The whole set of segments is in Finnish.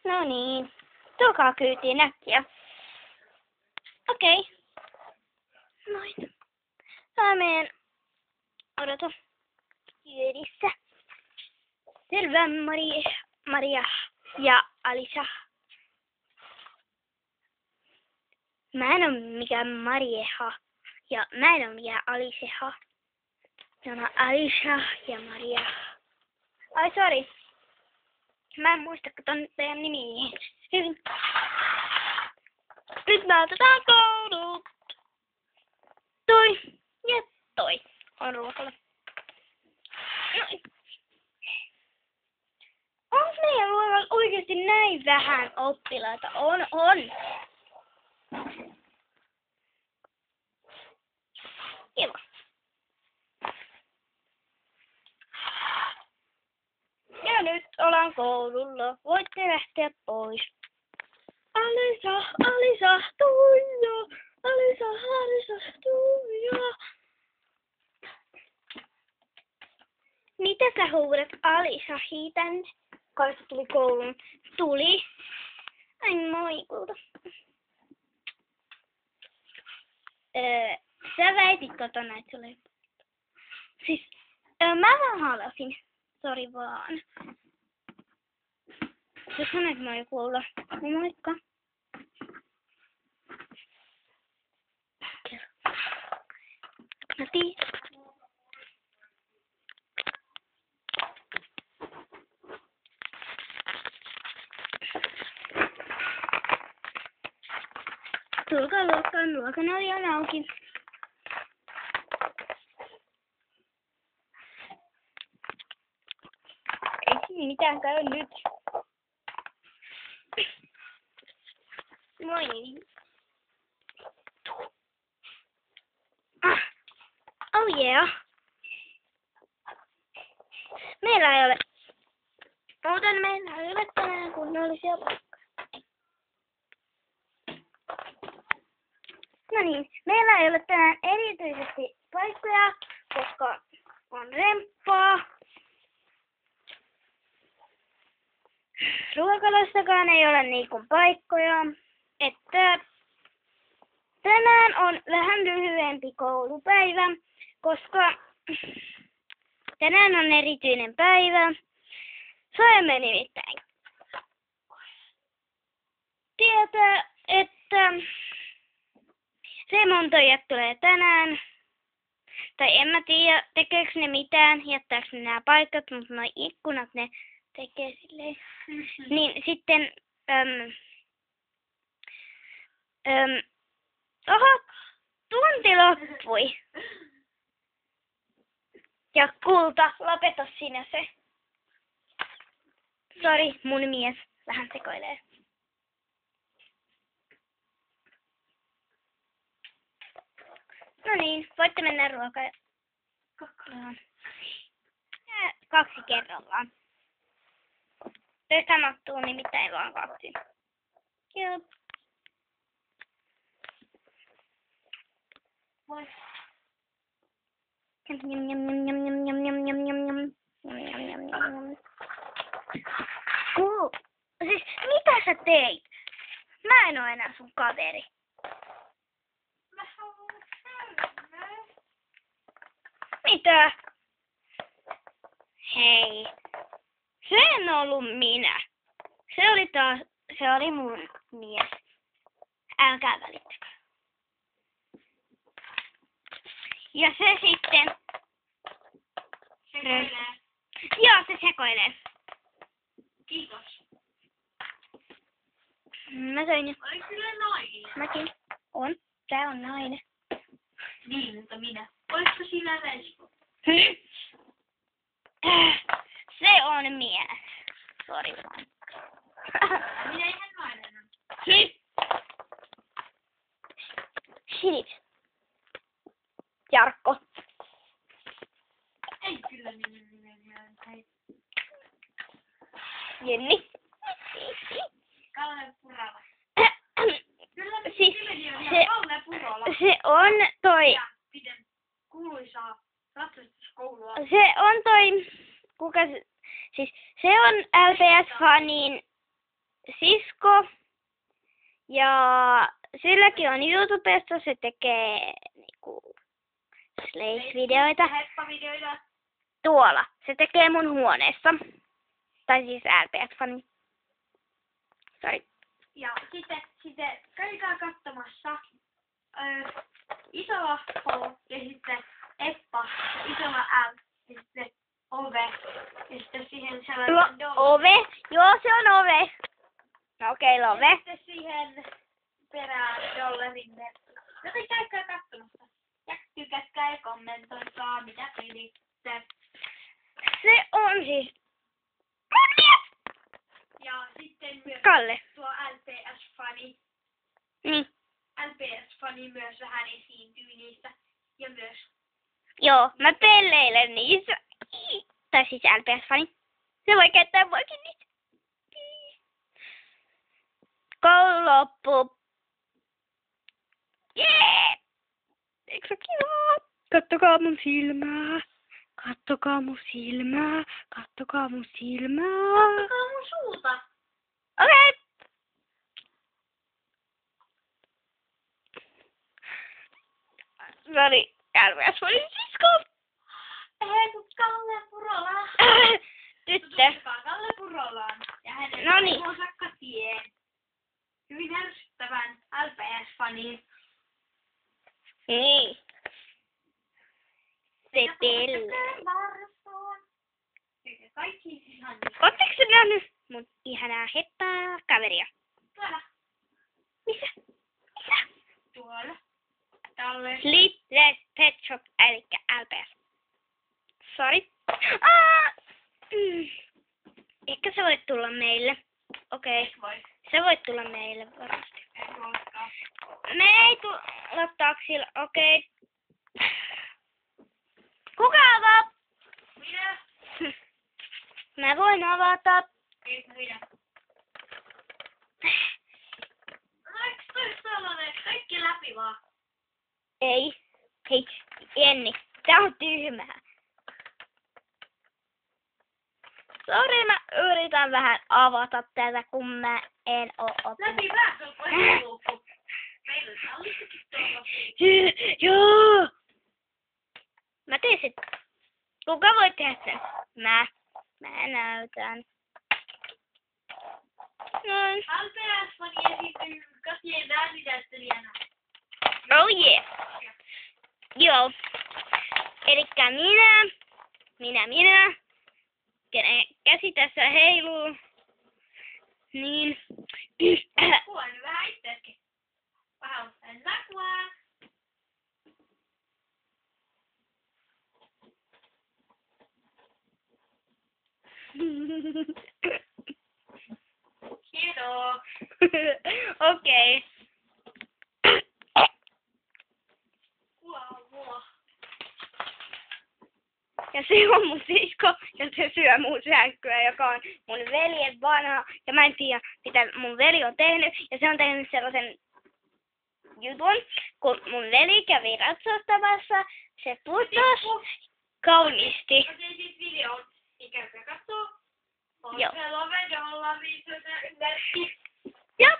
No niin. Tulkaa kyytiin äkkiä. Okei. Noin. Tää meidän... Odota. Kyydissä. Terve Maria ja Alisa. Mä en oo mikään Marieha. Ja mä en oo mikään Aliseha. Ne on Alisa ja Maria. Ai sori. Mä en muista ton teidän nimi. Hyvin. Nyt mä otetaan koulut. Toi ja toi on ruokalla. Noin. Onko meidän luokalla oikeesti näin vähän oppilaita? On. Kiva. Ja nyt ollaan koululla. Voitte lähteä pois. Alisa, Tuija. Alisa, Tuija. Mitä sä huudat, Alisa, hiitän? Kai se tuli kouluun. Tuli. Ai moi, kulta. Sä väitit kotona, että sulle... Siis, mä vaan halasin. Sori vaan. Sä sanoit moi kuulla. Moikka. Nati. Tulkaa luokkaan, luokan ovi on auki. Ei siinä mitään käy nyt. Moi. Oh yeah. Meillä ei ole tänään kunnollisia paikkoja. No niin, meillä ei ole tänään erityisesti paikkoja, koska on remppaa. Ruokalassakaan ei ole niinku paikkoja, että tänään on vähän lyhyempi koulupäivä, koska tänään on erityinen päivä. Saimme nimittäin tietää, että remontoijat tulee tänään. Tai en mä tiedä, tekeekö ne mitään, jättääkö ne nämä paikat, mutta noi ikkunat ne tekee silleen. Niin sitten, tunti loppui. Ja kulta, lopeta sinä se. Sori, mun mies vähän sekoilee. No niin, voitte mennä ruokaan. Kaksi kerrallaan. Tästä mahtuu nimittäin vaan kaksi. Joo. Moi. Siis mitä sä teit? Mä en oo enää sun kaveri. Mitä? Hei. Se en ollut minä. Se oli mun mies. Älkää välittäkö. Ja se sitten... Sekoilee. Joo, se sekoilee. Kiitos. Mä söin jo. Oliko sille nainen? Mäkin. On. Tää on nainen. Niin, mutta minä. Olisiko sinä lesbo? Se on mies. Sori vaan. Minä ihan nainen on. Shit. Jarkko. Ei kyllä minä. Jenni. Kalle Purala. Kyllä Siis Kalle Purala. se on toi... Ja miten kuuluisaa ratsastuskoulua. Se on toi... Kuka se... Siis se on LPS-fanin sisko. Ja silläkin on YouTubesta, se tekee niinku Slays-videoita. Heppavideoita. Tuolla. Se tekee mun huoneessa. Tai siis RPS-fani. Sorry. Ja sitten käykää katsomassa isolla H ja sitten Eppa isolla L ja sitten Ove ja sitten siihen sellainen Ove? Joo, se on Ove. No okei, ja Love. sitten siihen perään dollarin merkki. Joten käykää katsomassa. Ja tykätkää ja kommentoikaa mitä pelitte. Se on siis... Ja sitten myös Kalle. tuo LPS-fani. Niin. LPS-fani myös vähän esiintyy niissä. Ja myös Joo, mä pelleilen niissä. Tai siis LPS-fani. Se voi käyttää voikin niitä. Koulu loppu. Jee! Eikö se kivaa? Kattokaa mun silmää. Kattokaa mun silmää. Kattokaa mun silmää. katsokaa mun suuta. Okei. Noniin, LPS-fani sisko. Hei, kun Kalle Purola. Tyttö. Tutustukaa Kalle Purolaan ja hänen Noniin. vaimonsa Katien. Hyvin ärsyttävän LPS-faniin. Niin. Se pelle. Kaikki ihan Ootteko sä nähnyt mun ihanaa heppaa kaveria? tuolla. Missä? Missä? Tuolla. Talle. Sleepless Pet Shop, elikkä LPS. Sorry. Ehkä sä voit tulla meille. Okei. Voi. Sä voit tulla meille varmasti. En voikaan. Me ei tulla taksilla. Okei. Kuka avaa? Minä? Mä voin avata. Ei minä. No eikö toi sellainen kaikki läpi vaan? Ei. Hei, Jenni. Tää on tyhmää. Sori, mä yritän vähän avata tätä, kun mä en oo oppinut. Läpi päässä on pois loppu. Meillä on lisäkin tuolla. Joo. Mä teen sit. Kuka voi tehdä sen? Mä näytän. Noin. LPS-fani esiintyy Katien ääninäyttelijänä. Oh yeah. Joo. Elikkä minä. Kenen käsi tässä heiluu. Niin. Kuva nyt vähän itseäkin. Vähän on sen näkvää. Kiitos. Okei. Kuva on mua. Ja se on mun sisko, ja se syö mun sähköä, joka on mun veljen vanha. Ja mä en tiedä, mitä mun veli on tehnyt. Ja se on tehnyt sellaisen jutun, kun mun veli kävi ratsastamassa. Se putosi kauniisti. Okei, siis videon. Niin käykää kattoo. Joo. Se Love viisoita ympäri. Joo.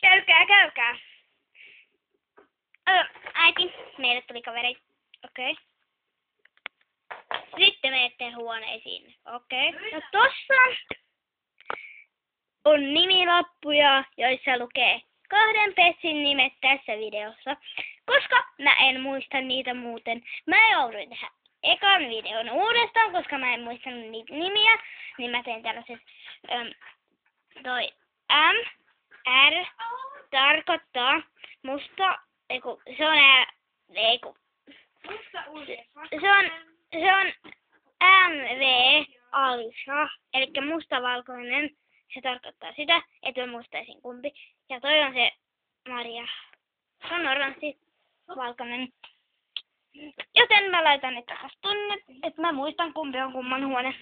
Käykää. Äiti, meille tuli kaveri. Okei. Sitten menette huoneisiin. Okei. No tossa on nimilappuja, joissa lukee 2 petsin nimet tässä videossa. Koska mä en muista niitä muuten, mä jouduin tehdä ekan videon uudestaan, koska mä en muistanut niitä nimiä. Niin mä teen tällaiset, toi M, R, tarkoittaa musta, se on se on MV Alisha, eli mustavalkoinen. Se tarkoittaa sitä, että mä muistaisin kumpi. Ja toi on se Maria. Se on oranssi valkoinen. Joten mä laitan ne takas tonne, että mä muistan kumpi on kumman huone.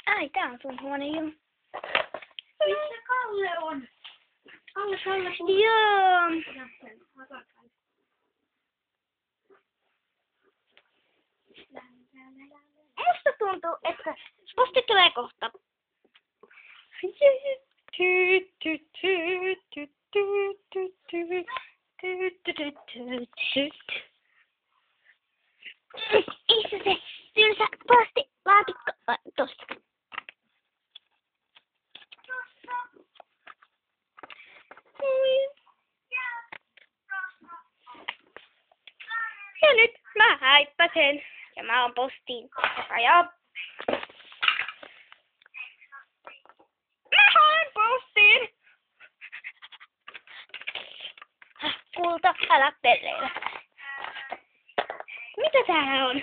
Ai, tää on sun huone, joo. Missä Kalle on? Kalle. Joo. Musta tuntuu, että posti tulee kohta. Missä se tylsä postilaatikko on? Tosta. Ja nyt mä häippäsen. Ja mä oon postiin. Ja mä haen postiin. Kulta, älä pelleillä. Mitä täällä on?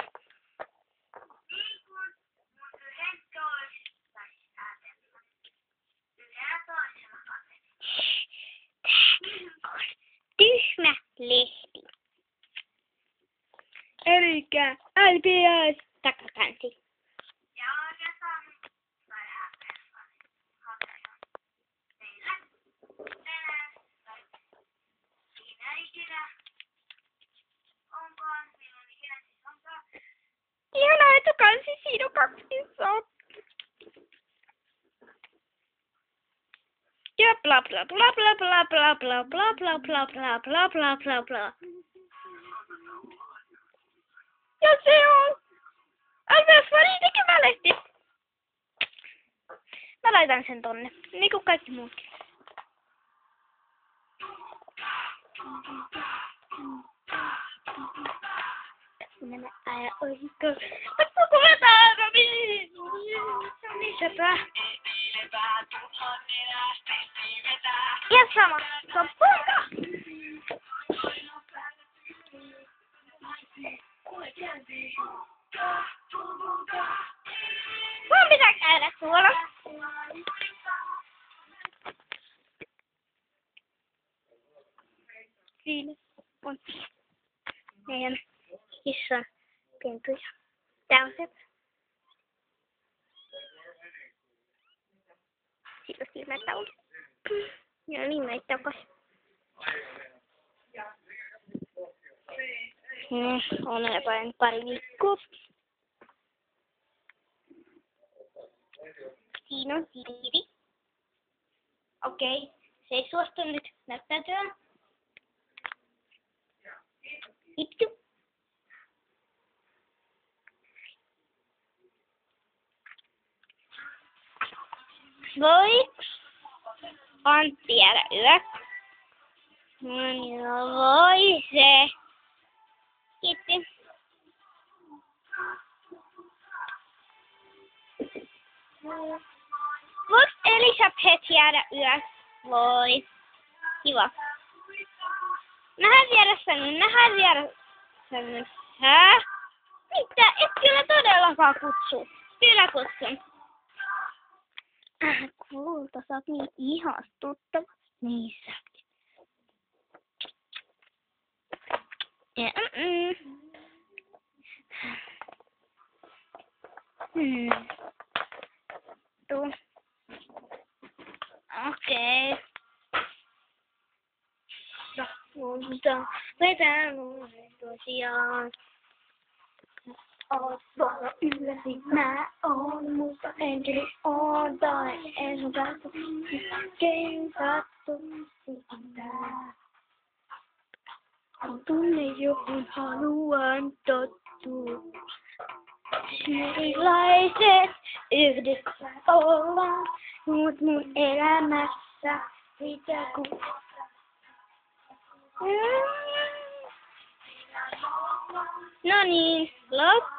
Tää on tyhmä lehti. Elikkä LPS takakansi. Ihanaa, että kansi siinä on kaksissa. Ja bla bla bla bla bla bla bla bla bla bla bla bla bla bla bla. Ja se on LPS Varin tekemä lehti. Mä laitan sen tonne, niin kuin kaikki muutkin. Mennä aina oikko. Pakko kuvataan, Robi! Sepä. Ja sama. Se on poika. Mun pitää käydä tuolla. Siinä on meidän kissan pentuja. Tää on se. Sillä silmät auki. Ja niin näitä takas. On epäin pari viikkoa. Siinä on Siiri. Okei, se ei suostu nyt näyttäytyä. Hittu. Voi Antti jäädä yö. No voi se. Kiitti. Voiko Elisabeth jäädä yö? Voi. Kiva. Nähdään viedä sängyn. Hää? Mitä? Et kyllä todellakaan kutsu. Kyllä kutsun. Kulta, sä oot niin ihastuttava. Niin sä. Okei. Mutta vetää mun tosiaan. Oot tuolla ylläsi, mä oon musta enkeli oon tai en sun katso. Kein katso sitä. On tunne, johon haluan tottua. Erilaiset yhdessä ollaan, mut mun elämässä sitä kun... No niin, loppu.